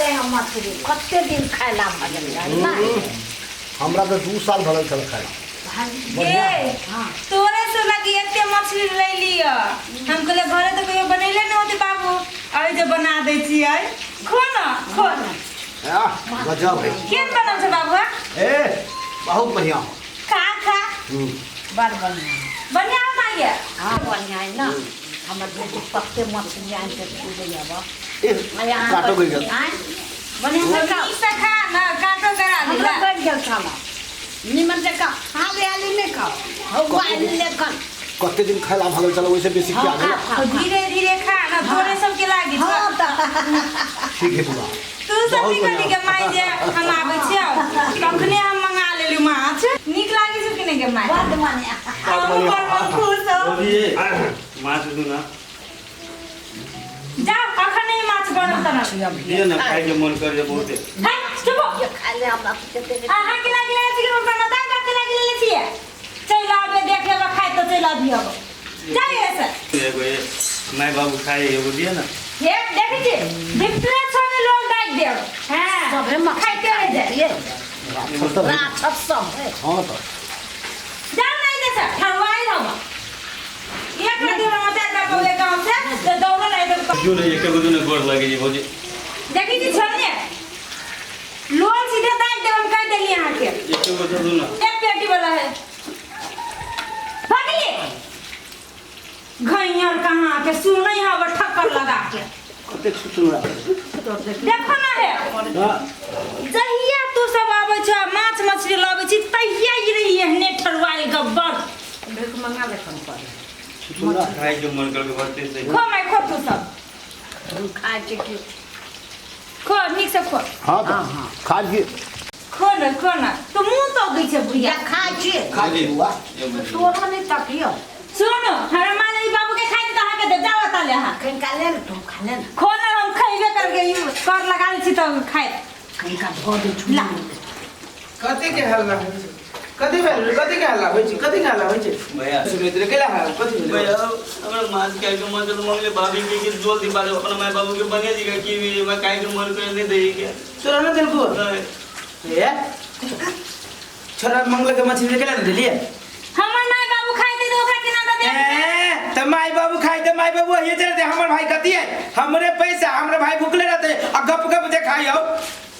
ले हम मछली कते दिन खाइला भगल ना हमरा तो 2 साल भगल चल खाइला ए तोरे से लगी एते मछली ले लिया हम कहले घरे तो कहियो बनैले न होती बाबू अभी जो बना दै छियै खो न गजब है केन बनल छ बाबू ए बहुत बढ़िया खा बड़ बढ़िया बढ़िया माइया हां बढ़िया है ना हमर बेटी पक्के मछली आन के पूजे बा ए काटो गई बढ़िया का से खा न काटो करा हमरा दिला बढ़ गल खाला निमन से का हाले हाले में खाओ हो वाली लेखन कते दिन खाइला भगल चल वैसे बेसी क्या है तो धीरे धीरे खा न तोरे सब के लागी हां त ठीक है बुआ तू सब की करी के माई जे हम आबै छियौ तखने हम मंगा लेली माछ नीक लागी छ कि नै के माई बात माने हम मन खुश हो माछ दू ना जा अखने माछ बनल त दिए ना खाए के मन कर जे बहुते है चुप ये खा ले हमरा कते आहा के लागी ले छी रोटा ना दागा के लागी ले छिए चल आबे देख लेबा खाइ तो चल आबी अब जाई ऐसे एगो ये माय बाबू खाए एगो दिए ना ये देखि छी भितरे छोने लोग डाक देब हां सबे म खाइते रह जाए ये सब राक्षस सब है हां तो जाओ नहीं दे सर ठरवाई रहो एक लगी मत का बोले गांव से तो दौड़ो नहीं तो जो नहीं एक गो ने गोड़ लगे जी भौजी देखि छी छोने लोग सीधे दाग देब हम कह देली यहां के एक गो दू ना एक पेटी वाला है भागली घैयर कहाँ के सुनै हवा ठक्कर लगा के कते सुना देखो ना है जहिया तू सब आबै छ माछ मछली लाबै छी तहिया ई रही एहने ठरवाई गब्बर देख मंगा ले कम पर सुना खाए के मन कर के बढ़ते से खो मैं खो तू सब खा के की खो निक से खो हां तो खा के खो ना तू मुंह तो गई छ बुढ़िया या खा के खा के बुआ तोरा नहीं तकियो सुन हमरा माने बाबू के खाइ त हाके दे जाओ ताले हां कहीं का ले तो खा ले खो ना हम खइबे करके ई कर लगा ली छी त खाइ कहीं का धो दे छुला कथी के हल्ला कथी भेल कथी के हल्ला होइ छै कथी के हल्ला होइ छै भैया सुमित्र केला है कथी भेल भैया हमरा माछ खाए के मन तो मंगले भाभी के जोल दी बारे अपना माय बाबू के बनिया जी की मैं खाए के मन कर नहीं दे के तोरा न दिल को ए छोरा मंगल के मछली केला न दिलिए हमर माय बाबू खाइ दे ओकरा के ना दे ए त माय बाबू खाइ दे माय बाबू ये चल दे हमर भाई कथी है हमरे पैसा हमरे भाई भूखले रहते आ गप गप जे खाई हो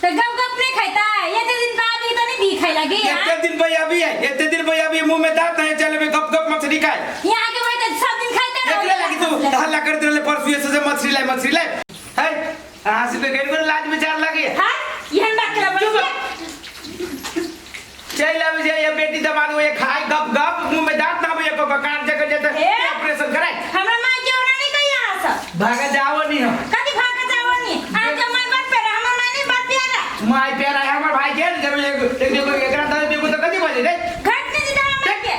तो गप गप नहीं खाता ये दिन बाद ही तो नहीं भी खाई लगी एते दिन भाई अभी है एते दिन भाई अभी मुंह में दांत है चले गप गप मछली खाए यहाँ के भाई तो सब दिन खाते एकले लगी तू हल्ला करते रहे परसों से मछली लाई है हां से तो गन लाज विचार लगे हां ये हम बात कर बोलिए चल अब जे ये बेटी दमाद वो ये खाए गप गप मुंह में दांत ना हो ये को काट जगह जेते ऑपरेशन कराए हमरा मां के ओना नहीं कही यहां से भागा जाओ नहीं हम कभी भाग जाओ नहीं आज के मां बात पे हमर मां नहीं बात प्यारा माय प्यारा है हमर भाई के जब एक देखो एकरा दादा देखो तो कथी बजे रे घट नहीं जा मां के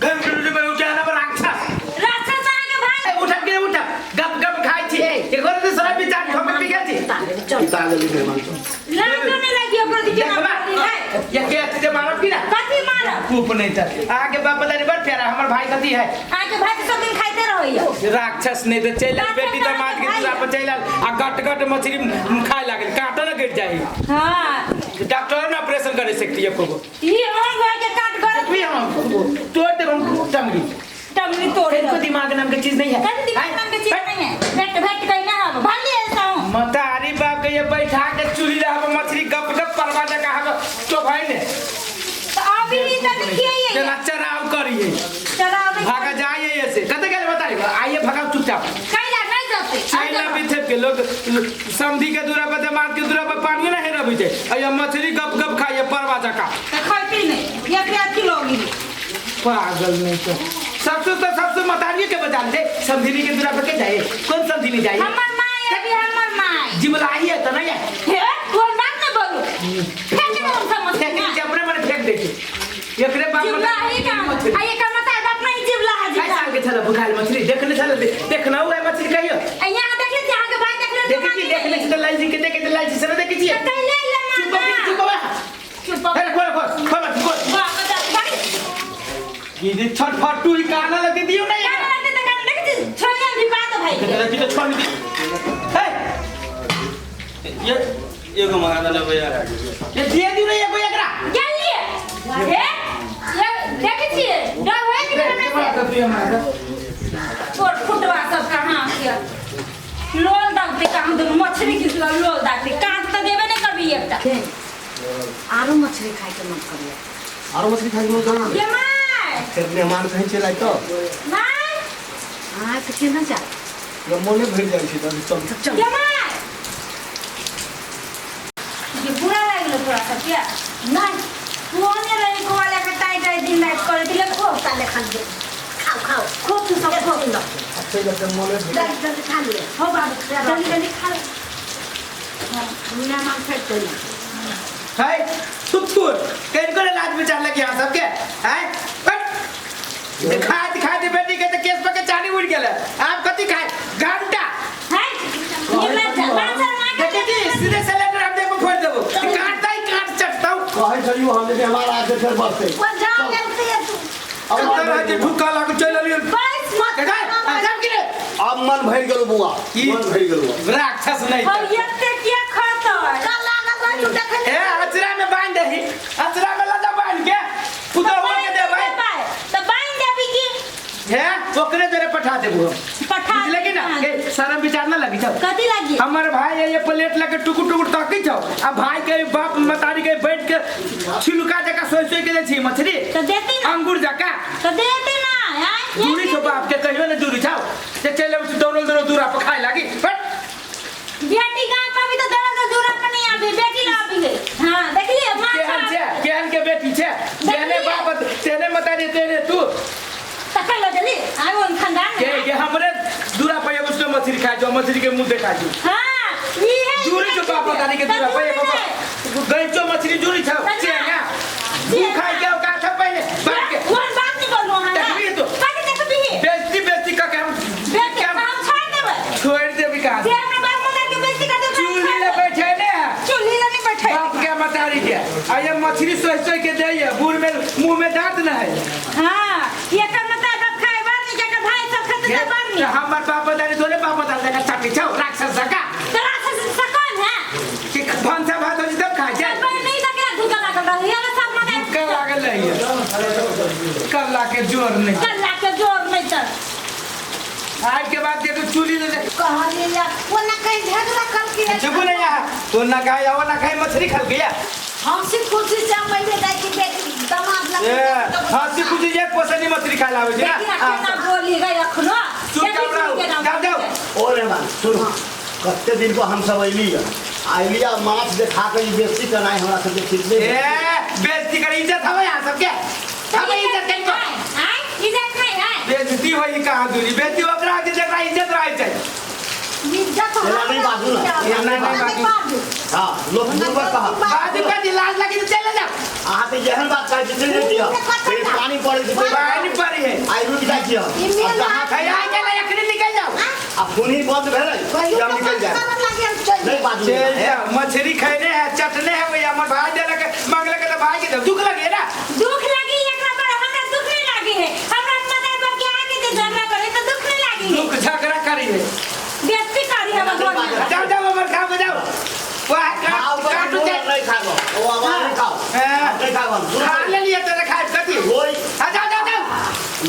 गन के में उठा ना राक्षस राक्षस आके भाई उठा के उठा गप गप खाई छी ये घर से सारा विचार ठोक पी गया छी चल तागल के मान लाज नहीं लगी ओकर दिखे ये के से मारब की ना कथी मारब खूब नहीं था आगे बाप बता बड़ प्यारा हमर भाई कथी है आके भाई तो सब दिन खाते रहियो राक्षस नहीं तो चल बेटी दामाद के दूसरा पर चल आ गट गट मछली खाए लागल कांटा ना गिर जाई हां डॉक्टर ने ऑपरेशन करे सकती है को ये हम भाई के काट कर भी हम तोड़ दे हम टंगड़ी टमनी तोड़े को दिमाग नाम की चीज नहीं है कभी दिमाग नाम के चीज नहीं है भेट भेट कहीं ना हम भाली ऐसा हूं मतारी बाप के ये बैठा के चूल्ही रहा मछली गप गप परवाजा कहा तो भाई ने तो अभी भी तक देखिए चला चराव करिए चलो अभी भागा जाइए ऐसे कते गए बता रही आइए भगाओ चुपचाप कहीं नहीं जाते चाइना भी थे के लोग समधी के दूरा पर मार के दूरा पर पानी नहीं रही थे अय मछली गप गप खाइए परवाजा का खाती नहीं ये क्या किलो होगी पागल नहीं तो सबसे मतारिए के बजा दे समधीनी के दूरा पर के जाए कौन समधीनी जाए हमर माँ है भी हमर माँ जिमलाई है तो नहीं है है कौन बात न बोलो फेंक दो समझ फेंक ना दे अपने मन फेंक देती एकरे बाप जिबला ही का आये का मत बात नहीं जिबला है जिबला के चला बुखार मछली देखने चला देखना हुआ है मछली कहियो यहाँ देख लीजिए आगे भाई देख लीजिए देखने से लाल जी के देखे लाल जी से देखे जी ले ले चुप अरे खोल ये छटफटू ही गाना लगे दियो ना यार गाना लगते तो गाना देख छोड़ भी बात भाई तेरा जी तो छोड़ दी ये एगो मंगा देना भैया ये दिए दी नहीं एगो एकरा जल्दी हे ये देखी छिए डर होए कि नहीं छोट फुटवा सब कहां के लोल दागते कहां दोनों मछली की लोल दागते काट तो देबे नहीं करबी एकटा आरो मछली खाए के मन करिए आरो मछली खाई में जाना ये माय फिर मेहमान कहीं चला तो माय हां तो केना जा ये मोने भर जाई छी तो चल ये माय ये बुरा लागलो थोड़ा सा क्या नहीं कोने रही को वाला का टाई टाई दिन रात कर दिले खो ताले खा दे खाओ खाओ खूब तू सब खो लो अच्छे जैसे मोने भर जल्दी जल्दी खा ले हो बाबू जल्दी जल्दी खा ले दुनिया में फेंक दे है सुतुर केन को लाज विचार लगे यहां सबके है बट खाती बेटी के तो केस पे के चानी उड़ गेल आप कथि खाए घंटा है ये ले मांसर ना देखी सीधे सिलेंडर हम देखो फोड़ देबो काटता ही काट चटताऊ कहे छलियो हम जे हमारा आगे फिर बसते वो जाओ जल्दी तू अब तो राजे ठुका लागो चल लियो बस मत देखा जब कि अब मन भर गेलो बुआ की? मन भर गेलो राक्षस नहीं और ये ते क्या खाता है काला ना बन तू देख ए अचरा में बांध दही अचरा में लगा बांध के पुतो हो के दे भाई तो बांध दे भी की है ओकरे जरे पठा देबो पठा बुझले कि ना ए शर्म विचार ना लगी छौ कथी लगी हमर भाई ये प्लेट लगे टुकुर टुकुर ताकी छौ आ भाई के बाप मतारी के बैठ के छिलका जका सोई सोई के दे छी मछली तो देती ना अंगूर जका तो देती ना यार दूरी छौ बाप के कहियो ना दूरी छौ जे चले दौड़ल दूरा पर खाए लागी हट बेटी गांव में भी तो दौड़ दूर पर नहीं आबी बेटी ला आबी गई हां देख लिए केहन के बेटी छे जेने बाप तेने मतारी तेने तू तकल लो जल्दी आगो खानदान के हमरे दूरा पे उसने मछली खाए जो मछली के मुंह देखा जो हां ये है दूरी छौ बाप मतारी के दूरा पे गई छौ मछली दूरी छौ चेंगा तू खाए के का था पहले बात के वो बात नहीं बोलो हां देखबी तो काटे देख भी बेइज्जती का हम बेटी हम छोड़ देबे छोड़ दे विकास जे हमने बाप मतारी के बेइज्जती करते चूल्ही ले बैठे ने चूल्ही ले नहीं बैठे बाप के मतारी के आ ये मछली सोई सोई के दे ये बूढ़ में मुंह में दांत न है हां ये कर मत अब खाए बार नहीं जाकर भाई सब खत्म कर बार नहीं हमर बाप मतारी थोड़े बाप मतारी का चाटी छौ राक्षस जका तेरा से सकन है कि भंसा भात हो तब खा जाए पर नहीं तो क्या धुका लागल रही है सब मत कल लागल है कल लाके जोर नहीं कल लाके जोर नहीं चल आज के बाद देखो चूल्ही ले कहलिए या वो ना कहीं झगड़ा कर के चुप नहीं यहाँ तो ना खाए और ना खाए मछली खा गया हमसे खुशी से मैले दाई की बेटी दामाद लग ए हंसी खुशी एक पोसनी मछली खा लावे जी लेकिन अपना बोली गई अखनो चुप जाओ जाओ जाओ और रे मान सुन कते दिन को हम सब अइली आइलिया माछ देखा के बेइज्जती करनाई हमरा सब ठीक ए नहीं बेइज्जती कर इज्जत हवे यहाँ सबके हमें इज्जत नहीं को हां इज्जत नहीं है बेइज्जती होई कहाँ दूरी बेइज्जती ओकरा के जकरा इज्जत रहे चाहिए इज्जत तेरा नहीं बाजू ना, तेरा नहीं बाजू हां लोग दूर कहा बाजू का लाज लगी तो चले जाओ आहा पे जहन बात कर जितने दिया फिर पानी पड़े तो पानी पड़ी है आई रुक जाई छियो अब जहां खया के ले अखनी निकल जाओ अब खूनी बंद भेलै कहियो जब निकल जाए नहीं बाजू चल जाओ मछली खाने है चटने है भैया हमर भाई दे लगे मांगले के तो भाई के दो दुख लगे ना दुख लगी एकरा पर हमरा दुख नहीं लागी है हमरा मदर पर के आगे दे झगड़ा करे तो दुख नहीं लागी है दुख झगड़ा करी है बेइज्जती करी है भगवान जाओ जाओ हमर खा के जाओ वाह खाओ तो काटू दे नहीं खाओ वो आवाज नहीं खाओ नहीं खाओ खा ले लिए तेरे खाए कथी वही आ जाओ जाओ जाओ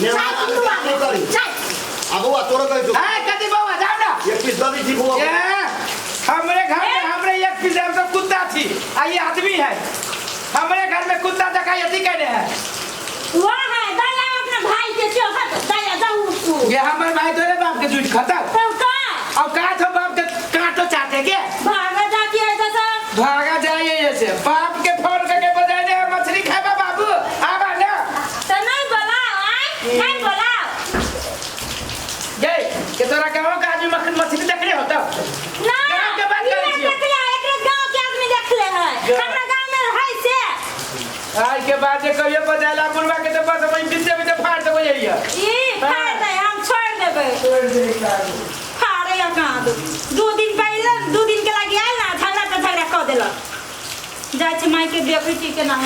नेवा नहीं करी अब वो तोरो कह दो ए कथी बाबा जाओ ना एक पीस दबी ठीक हुआ ये हमरे घर में हमरे एक पीस हम तो कुत्ता थी आ ये आदमी है हमरे घर में कुत्ता देखा यही कहने है वाह है दया अपने भाई के चौखट दया जाऊ तू ये हमर भाई तोरे बाप के झूठ खाता तो का अब का तो बाप के काटो चाहते के भागा जाती है जैसा भागा जाइए ऐसे बाप के फोन करके बजाय दे मछली खाबा बाबू आवा ना तो नहीं बोला आई नहीं बोला जय के तोरा गांव का आदमी मछली देखले होता ना गाँव के बात ये करै छियै। देख ले एक गांव के आदमी देख ले है हमरा गांव में है से आज के बाद जे कहियो बजाला बुलवा के तो बस वही बीचे बीचे फाड़ देबो यही ई फाड़ दे हम छोड़ देबे फाड़े या कहां दो दिन पहले 2 दिन के लगी आयल ना झगड़ा कर देला जाय छै माई के बेटी के नाम